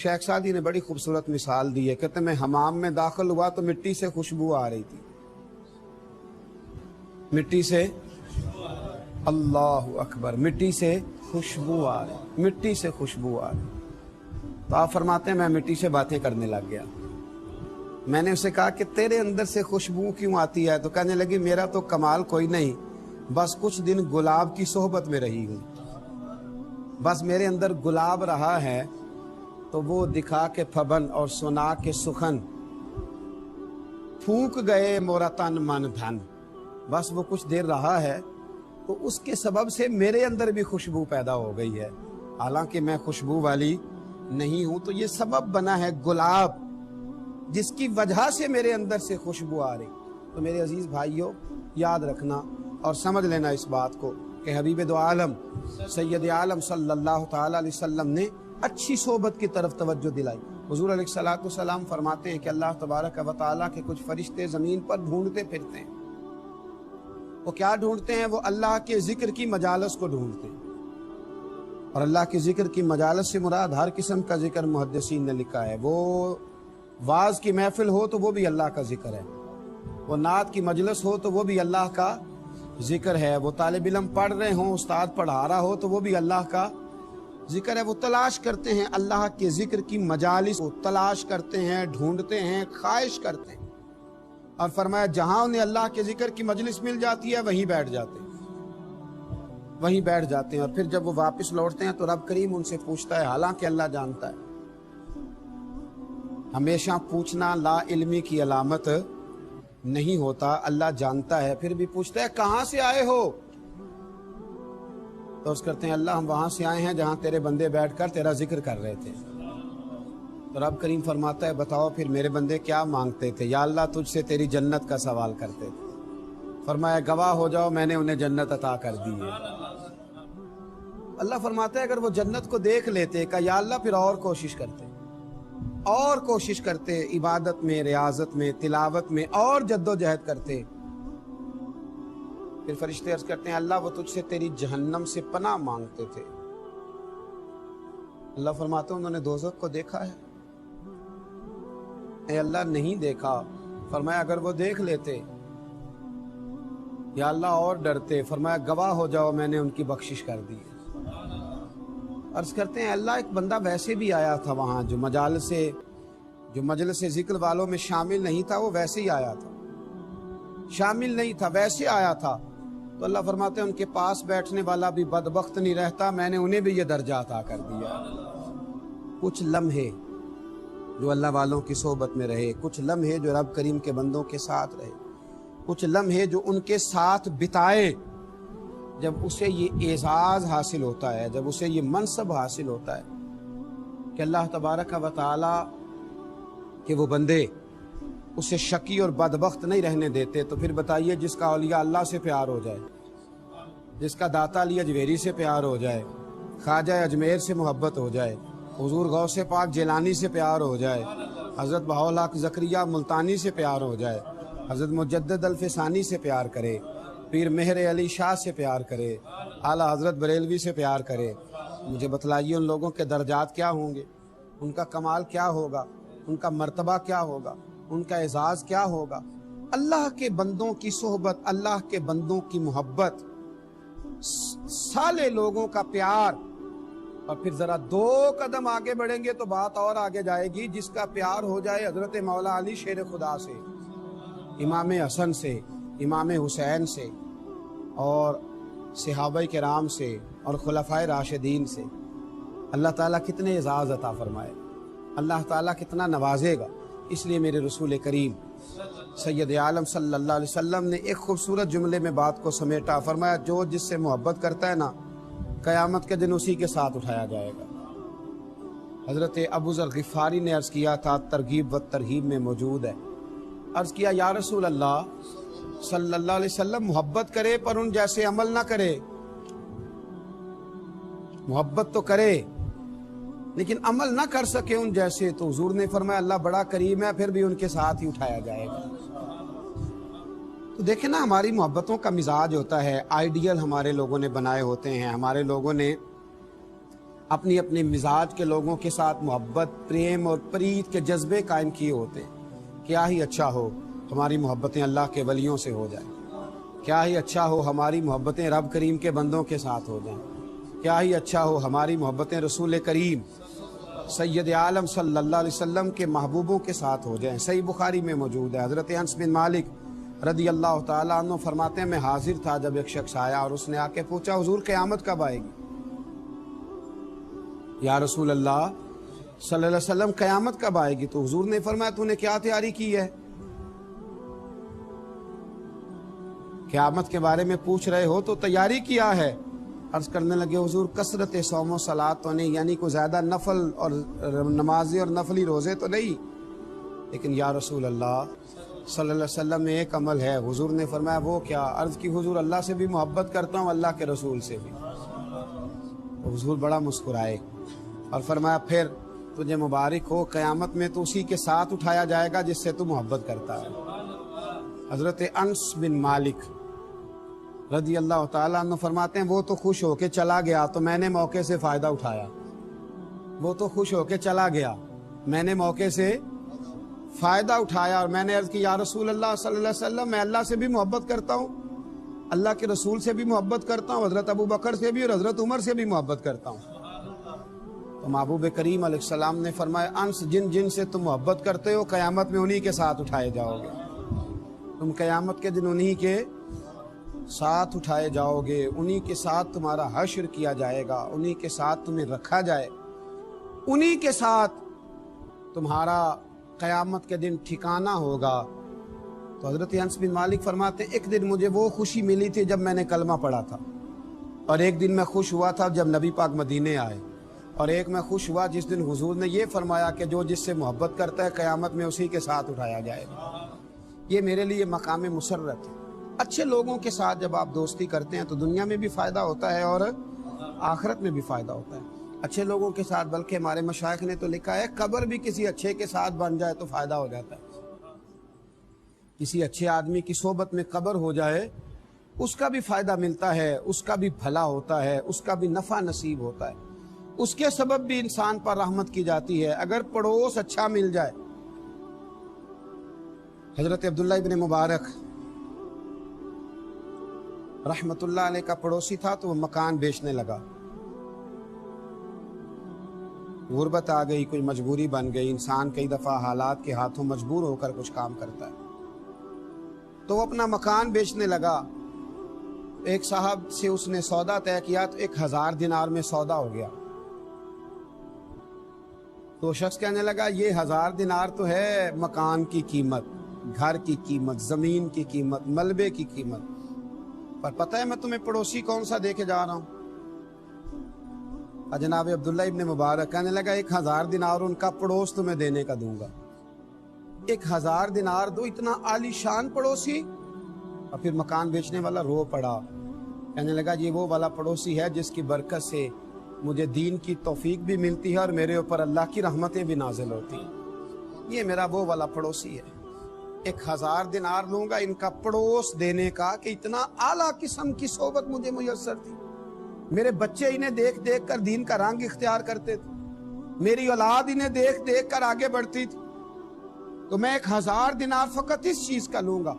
शेख सादी ने बड़ी खूबसूरत मिसाल दी है। कहते मैं हमाम में दाखिल हुआ तो मिट्टी से खुशबू आ रही थी, मिट्टी से, अल्लाह अकबर, मिट्टी से खुशबू आ रही, मिट्टी से खुशबू आ रही। तो आप फरमाते हैं मैं मिट्टी से बातें करने लग गया। मैंने उसे कहा कि तेरे अंदर से खुशबू क्यों आती है? तो कहने लगी मेरा तो कमाल कोई नहीं, बस कुछ दिन गुलाब की सोहबत में रही हूँ, बस मेरे अंदर गुलाब रहा है तो वो दिखा के फबन और सुना के सुखन, फूक गए मोरा तन मन धन। बस वो कुछ देर रहा है तो उसके सबब से मेरे अंदर भी खुशबू पैदा हो गई है, हालांकि मैं खुशबू वाली नहीं हूं। तो ये सबब बना है गुलाब, जिसकी वजह से मेरे अंदर से खुशबू आ रही। तो मेरे अजीज भाइयों, याद रखना और समझ लेना इस बात को कि हबीब दो आलम सैयद आलम सल्लल्लाहु ताला अलैहि वसल्लम ने अच्छी सोहबत की तरफ तवज्जो दिलाई। हुजूर अलैहिस्सलातु वस्सलाम फरमाते हैं कि अल्लाह तबारक व तआला के कुछ फरिश्ते ज़मीन पर ढूंढते फिरते हैं। वो क्या ढूंढते हैं? वो अल्लाह के जिक्र की मजालस को ढूंढते हैं। और अल्लाह के जिक्र की मजालस से मुराद हर किस्म का जिक्र मुहद्दिसीन ने लिखा है। वो वाज की महफिल हो तो वो भी अल्लाह का जिक्र है, वो नात की मजलिस हो तो वो भी अल्लाह का जिक्र है, वो तालिब इल्म पढ़ रहे हों, उस्ताद पढ़ा रहा हो तो वो भी अल्लाह का जिक्र है। वो तलाश करते हैं अल्लाह के जिक्र की मजालिस को, तलाश करते हैं, ढूंढते हैं, ख्वाहिश करते हैं। और फरमाया जहां उन्हें अल्लाह के जिक्र की मजलिस मिल जाती है वहीं बैठ जाते हैं, वहीं बैठ जाते हैं। और फिर जब वो वापस लौटते हैं तो रब करीम उनसे पूछता है, हालांकि अल्लाह जानता है, हमेशा पूछना ला इल्मी की अलामत नहीं होता, अल्लाह जानता है, फिर भी पूछता है कहां से आए हो? तो उस करते हैं अल्लाह हम वहां से आए हैं जहां तेरे बंदे बैठकर तेरा जिक्र कर रहे थे। तो रब करीम फरमाता है बताओ फिर मेरे बंदे क्या मांगते थे? या अल्लाह तुझसे तेरी जन्नत का सवाल करते थे। फरमाया गवाह हो जाओ मैंने उन्हें जन्नत अता कर दी है। अल्लाह फरमाता है अगर वो जन्नत को देख लेते का या अल्लाह फिर और कोशिश करते, और कोशिश करते, इबादत में, रियाजत में, तिलावत में और जद्दोजहद करते। फिर फरिश्ते अर्ज करते हैं अल्लाह वो तुझसे तेरी जहन्नम से पनाह मांगते थे। अल्लाह फरमाते हैं उन्होंने दोज़ख को देखा है? ए अल्लाह नहीं देखा। फरमाया अगर वो देख लेते या अल्लाह और डरते। फरमाया गवाह हो जाओ मैंने उनकी बख्शिश कर दी। अर्ज करते हैं अल्लाह एक बंदा वैसे भी आया था वहां जो मजलिस जिक्र वालों में शामिल नहीं था, वो वैसे ही आया था, शामिल नहीं था, वैसे आया था। तो अल्लाह फरमाते हैं उनके पास बैठने वाला भी बदबख्त नहीं रहता, मैंने उन्हें भी ये दर्जा अता कर दिया। कुछ लम्हे जो अल्लाह वालों की सोहबत में रहे, कुछ लम्हे जो रब करीम के बंदों के साथ रहे, कुछ लम्हे जो उनके साथ बिताए, जब उसे ये एजाज़ हासिल होता है, जब उसे ये मनसब हासिल होता है कि अल्लाह तबारक व तआला कि वो बंदे उसे शकी और बदबख्त नहीं रहने देते, तो फिर बताइए जिसका औलिया अल्लाह से प्यार हो जाए, जिसका दाता अली अजमेरी से प्यार हो जाए, ख्वाजा अजमेर से मोहब्बत हो जाए, हुजूर गौसे पाक जिलानी से प्यार हो जाए, हज़रत बहाउल हक ज़करिया मुल्तानी से प्यार हो जाए, हज़रत मुजद्दिद अल-फ़िसानी से प्यार करे, पीर मेहर अली शाह से प्यार करे, आला हज़रत बरेलवी से प्यार करे, मुझे बतलाइए उन लोगों के दर्जात क्या होंगे, उनका कमाल क्या होगा, उनका मर्तबा क्या होगा, उनका एजाज़ क्या होगा। अल्लाह के बंदों की सोहबत, अल्लाह के बंदों की मोहब्बत, साले लोगों का प्यार। और फिर जरा दो कदम आगे बढ़ेंगे तो बात और आगे जाएगी। जिसका प्यार हो जाए हजरत मौला अली शेर खुदा से, इमाम हसन से, इमाम हुसैन से और सहाबाए किराम से और खुलफाए राशिदीन से, अल्लाह ताला कितने एजाज़ अता फरमाए, अल्लाह ताला कितना नवाजेगा। इसलिए मेरे रसूल करीम सैयद आलम सल्लल्लाहु अलैहि वसल्लम ने एक खूबसूरत जुमले में बात को समेटा। फरमाया जो जिससे मोहब्बत करता है ना, क़यामत के दिन उसी के साथ उठाया जाएगा। हज़रत अबू ज़र ग़िफ़ारी ने अर्ज़ किया था, तरगीब व तरहीब में मौजूद है, अर्ज़ किया या रसूल अल्लाह सल्लल्लाहु अलैहि वसल्लम मोहब्बत करे पर उन जैसे अमल ना करे। मोहब्बत तो करे लेकिन अमल ना कर सके उन जैसे। तो हुजूर ने फरमाया अल्लाह बड़ा करीम है, फिर भी उनके साथ ही उठाया जाएगा। तो देखें ना, हमारी मोहब्बतों का मिजाज होता है, आइडियल हमारे लोगों ने बनाए होते हैं, हमारे लोगों ने अपनी अपनी मिजाज के लोगों के साथ मोहब्बत, प्रेम और प्रीत के जज्बे कायम किए होते हैं। क्या ही अच्छा हो हमारी मोहब्बतें अल्लाह के वलियों से हो जाएं, क्या ही अच्छा हो हमारी मोहब्बतें रब करीम के बंदों के साथ हो जाएं, क्या ही अच्छा हो हमारी मोहब्बतें रसूल करीम सैयद आलम सल्लल्लाहु अलैहि वसल्लम के महबूबों के साथ हो जाएं। सही बुखारी में मौजूद है। हज़रत अनस बिन मालिक रदी अल्लाह ताला अन्हु फरमाते हैं, मैं हाजिर था जब एक शख्स आया और उसने आके पूछा, हुजूर क़यामत कब आएगी? या रसूल अल्लाह सल्लल्लाहु अलैहि वसल्लम क़यामत कब आएगी? तो हुजूर ने फरमाया, तूने क्या तैयारी की है? क़यामत के बारे में पूछ रहे हो तो तैयारी किया है? अर्ज करने लगे, हुजूर कसरत सौम सलात तो नहीं, यानी कोई ज़्यादा नफल और नमाज़ें और नफली रोज़े तो नहीं, लेकिन या रसूल अल्लाह सल्लल्लाहु अलैहि वसल्लम में एक अमल है। हुजूर ने फरमाया, वो क्या? अर्ज़ की, हुजूर अल्लाह से भी मोहब्बत करता हूँ, अल्लाह के रसूल से भी। तो हुजूर बड़ा मुस्कुराए और फरमाया, फिर तुझे मुबारक हो, क़यामत में तो उसी के साथ उठाया जाएगा जिससे तू मोहब्बत करता है। हज़रत अनस बिन मालिक रज़ी अल्लाह ताला अन्हु फरमाते हैं, वो तो खुश होके चला गया तो मैंने मौके से फ़ायदा उठाया। वो तो खुश होके चला गया, मैंने मौके से फ़ायदा उठाया और मैंने अर्ज़ की, या रसूल अल्लाह सल्लल्लाहु अलैहि वसल्लम, मैं अल्लाह से भी मोहब्बत करता हूँ, अल्लाह के रसूल से भी मोहब्बत करता हूँ, हज़रत अबू बकर से भी और हज़रत उमर से भी मोहब्बत करता हूँ। तो महबूब करीम अलैहिस्सलाम ने फरमाया, अंस जिन जिन से तुम मोहब्बत करते हो क़यामत में उन्हीं के साथ उठाए जाओगे। तुम क़यामत के दिन उन्हीं के साथ उठाए जाओगे, उन्हीं के साथ तुम्हारा हश्र किया जाएगा, उन्हीं के साथ तुम्हें रखा जाए, उन्हीं के साथ तुम्हारा क़यामत के दिन ठिकाना होगा। तो हज़रत अनस बिन मालिक फरमाते, एक दिन मुझे वो खुशी मिली थी जब मैंने कलमा पढ़ा था, और एक दिन मैं खुश हुआ था जब नबी पाक मदीने आए, और एक मैं खुश हुआ जिस दिन हुजूर ने ये फरमाया कि जो जिससे मोहब्बत करता है क़यामत में उसी के साथ उठाया जाएगा। ये मेरे लिए मकाम मुसर्रत है। अच्छे लोगों के साथ जब आप दोस्ती करते हैं तो दुनिया में भी फ़ायदा होता है और आखिरत में भी फ़ायदा होता है अच्छे लोगों के साथ। बल्कि हमारे मशाइख ने तो लिखा है, कब्र भी किसी अच्छे के साथ बन जाए तो फ़ायदा हो जाता है। किसी अच्छे आदमी की सोबत में कब्र हो जाए, उसका भी फ़ायदा मिलता है, उसका भी भला होता है, उसका भी नफ़ा नसीब होता है, उसके सबब भी इंसान पर रहमत की जाती है। अगर पड़ोस अच्छा मिल जाए, हज़रत अब्दुल्लाह इब्न मुबारक रहमतुल्लाह अलैह का पड़ोसी था, तो वो मकान बेचने लगा। गुर्बत आ गई, कोई मजबूरी बन गई, इंसान कई दफ़ा हालात के हाथों मजबूर होकर कुछ काम करता है, तो वो अपना मकान बेचने लगा। एक साहब से उसने सौदा तय किया तो 1000 दिनार में सौदा हो गया। तो शख्स कहने लगा, ये 1000 दिनार तो है मकान की कीमत, घर की कीमत, ज़मीन की कीमत, मलबे की कीमत, पर पता है मैं तुम्हें पड़ोसी कौन सा देके जा रहा हूँ? जनाब अब्दुल्ला इब्न मुबारक कहने लगा, 1000 दिनार उनका पड़ोस तुम्हें देने का दूंगा। 1000 दिनार दो, इतना आलीशान पड़ोसी? और फिर मकान बेचने वाला रो पड़ा, कहने लगा, ये वो वाला पड़ोसी है जिसकी बरकत से मुझे दीन की तौफीक भी मिलती है और मेरे ऊपर अल्लाह की रहमतें भी नाजिल होती हैं। ये मेरा वो वाला पड़ोसी है। 1000 दिनार लूंगा इनका पड़ोस देने का कि इतना आला किस्म की सोबत मुझे मुयस्सर थी। मेरे बच्चे इन्हें देख देख कर दीन का रंग इख्तियार करते थे, मेरी औलाद इन्हें देख देख कर आगे बढ़ती थी, तो मैं 1000 दिनार फकत इस चीज का लूंगा।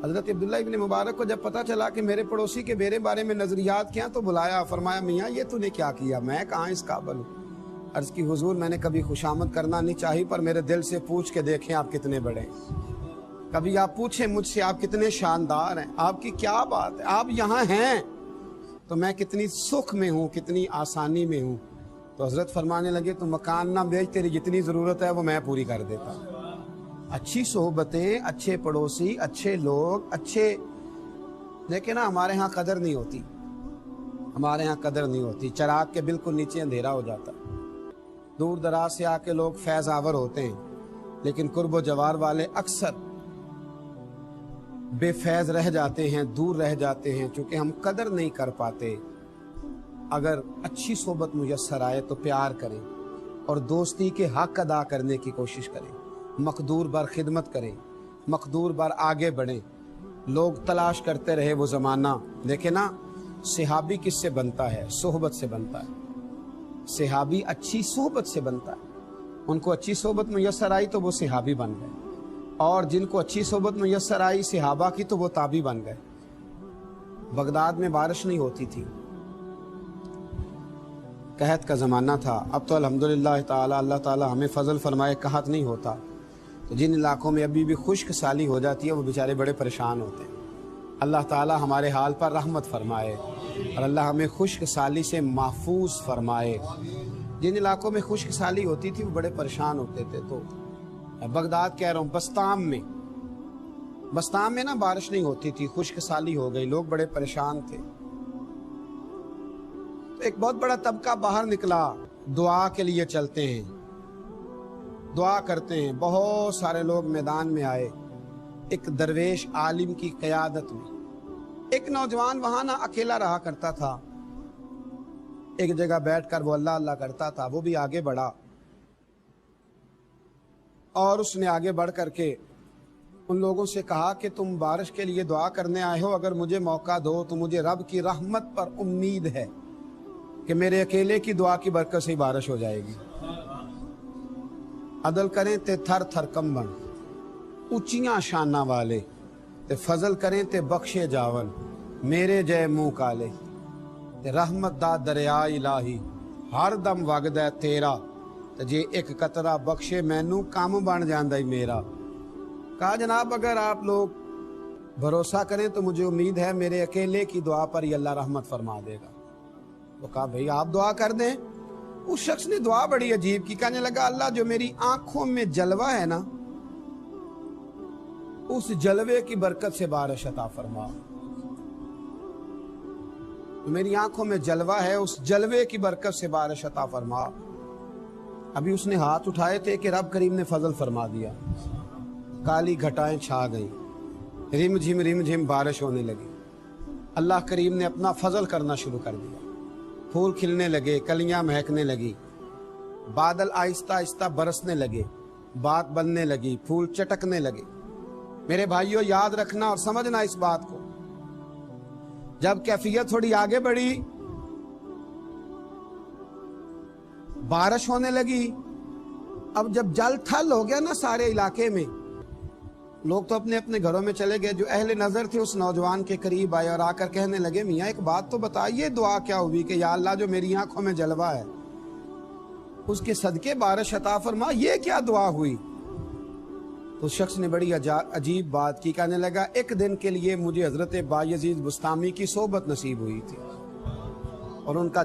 हजरत अब्दुल्ला इब्न मुबारक को जब पता चला कि मेरे पड़ोसी के मेरे बारे में नजरियात क्या, तो बुलाया, फरमाया, मियाँ ये तूने क्या किया? मैं कहाँ इस काबिल हूँ। अर्ज की, हुजूर मैंने कभी खुशामद करना नहीं चाहिए, पर मेरे दिल से पूछ के देखें आप कितने बड़े हैं। कभी आप पूछें मुझसे आप कितने शानदार हैं, आपकी क्या बात है, आप यहाँ हैं तो मैं कितनी सुख में हूँ, कितनी आसानी में हूँ। तो हजरत फरमाने लगे, तो मकान ना बेच, तेरी जितनी ज़रूरत है वो मैं पूरी कर देता। अच्छी सोहबतें, अच्छे पड़ोसी, अच्छे लोग, अच्छे, लेकिन ना हमारे यहाँ कदर नहीं होती, हमारे यहाँ कदर नहीं होती। चराग के बिल्कुल नीचे अंधेरा हो जाता। दूर दराज से आके लोग फैज़ आवर होते हैं, लेकिन कुर्ब जवार वाले अक्सर बेफैज़ रह जाते हैं, दूर रह जाते हैं, चूँकि हम कदर नहीं कर पाते। अगर अच्छी सोबत मुयस्सर आए तो प्यार करें और दोस्ती के हक अदा करने की कोशिश करें, मकदूर बर खिदमत करें, मकदूर बर आगे बढ़ें। लोग तलाश करते रहे वो ज़माना, देखे ना, सहाबी किससे बनता है? सोहबत से बनता है। सहाबी अच्छी सोहबत से बनता है। उनको अच्छी सोहबत मुयस्सर आई तो वो सहाबी बन गए, और जिनको अच्छी सोहबत मुयस्सर आई सहाबा की तो वो ताबी बन गए। बगदाद में बारिश नहीं होती थी, कहत का ज़माना था। अब तो अल्हम्दुलिल्लाह ताला अल्लाह ताला हमें फ़ज़ल फरमाए, कहत नहीं होता। तो जिन इलाकों में अभी भी खुश्क साली हो जाती है वो बेचारे बड़े परेशान होते हैं। अल्लाह ताला हमारे हाल पर रहमत फरमाए और अल्लाह हमें खुश्क साली से महफूज फरमाए। जिन इलाकों में खुश्क साली होती थी वो बड़े परेशान होते थे। तो बगदाद कह रहा हूँ, बस्ताम में ना बारिश नहीं होती थी, खुश्क साली हो गई, लोग बड़े परेशान थे। तो एक बहुत बड़ा तबका बाहर निकला, दुआ के लिए चलते हैं, दुआ करते हैं। बहुत सारे लोग मैदान में आए, एक दरवेश आलिम की क़यादत में। एक नौजवान वहां ना अकेला रहा करता था, एक जगह बैठकर वो अल्लाह अल्लाह करता था। वो भी आगे बढ़ा और उसने आगे बढ़ करके उन लोगों से कहा कि तुम बारिश के लिए दुआ करने आए हो, अगर मुझे मौका दो तो मुझे रब की रहमत पर उम्मीद है कि मेरे अकेले की दुआ की बरकत से ही बारिश हो जाएगी। अदल करें ते थर थर कंबन, ऊंचियां शाना वाले, ते फजल करें ते बख्शे जावन, मेरे जय मुंह काले, ते रहमत दा दरिया इलाही हर दम वगदा तेरा, ते जे एक कतरा बख्शे मैनू काम बन जांदा ही मेरा। कहा जनाब अगर आप लोग भरोसा करें तो मुझे उम्मीद है मेरे अकेले की दुआ पर ही अल्लाह रहमत फरमा देगा। तो कहा भाई आप दुआ कर दें। उस शख्स ने दुआ बड़ी अजीब की, कहने लगा अल्लाह जो मेरी आंखों में जलवा है ना, उस जलवे की बरकत से बारिश अता फरमा। तो मेरी आंखों में जलवा है, उस जलवे की बरकत से बारिश अता फरमा। अभी उसने हाथ उठाए थे कि रब करीम ने फजल फरमा दिया, काली घटाएं छा गई, रिम झिम बारिश होने लगी। अल्लाह करीम ने अपना फजल करना शुरू कर दिया, फूल खिलने लगे, कलियां महकने लगी, बादल आहिस्ता आहिस्ता बरसने लगे, बात बनने लगी, फूल चटकने लगे। मेरे भाइयों याद रखना और समझना इस बात को, जब कैफियत थोड़ी आगे बढ़ी, बारिश होने लगी। अब जब जल थल हो गया ना सारे इलाके में, लोग तो अपने अपने घरों में चले गए। जो अहले नजर थे उस नौजवान के करीब आए और आकर कहने लगे मियाँ एक बात तो बताइए, दुआ क्या हुई कि या अल्लाह जो मेरी आंखों में जलवा है उसके सदके बारिश अता फरमा, ये क्या दुआ हुई? तो शख्स ने बड़ी अजीब बात की, कहने लगा एक दिन के लिए मुझे हजरत बायजीद बुस्तामी की सोहबत नसीब हुई थी और उनका